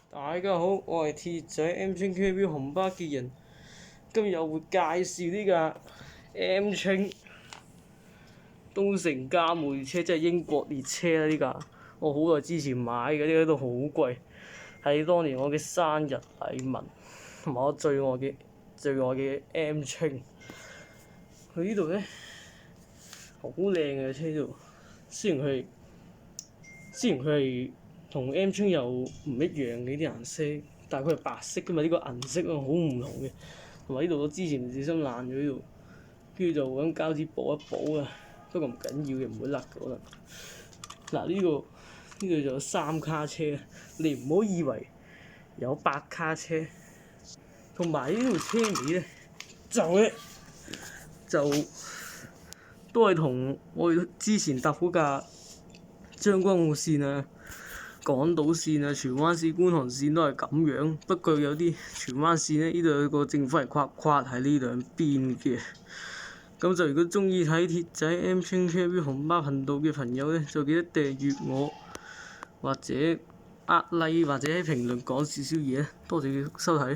大家好，我係鐵仔 M 青 KV 紅巴傑人，今日又會介紹呢架 M 青東城加煤車，即係英國列車啦！呢架我好耐之前買嘅，呢架都好貴，係當年我嘅生日禮物，同埋我最愛嘅 M 青。佢呢度咧好靚嘅車度，雖然佢係同 M 青又唔一樣嘅啲顏色，但係佢係白色㗎嘛，呢個銀色啊好唔同嘅。同埋呢度我之前唔小心爛咗呢度，跟住就揾膠紙補一補啊。不過唔緊要嘅，唔會甩嘅可能。嗱，呢度就有3卡車，你唔好以為有8卡車。同埋呢條車尾咧，就都係同我哋之前搭嗰架將軍澳線啊、港島線啊、荃灣線、觀塘線都係咁樣。不過有啲荃灣線咧，呢度有個政府係框喺呢兩邊嘅。咁就如果鍾意睇鐵仔 M 青 KV 紅巴頻道嘅朋友咧，就記得訂閱我，或者like，或者喺評論講少少嘢。多謝收睇。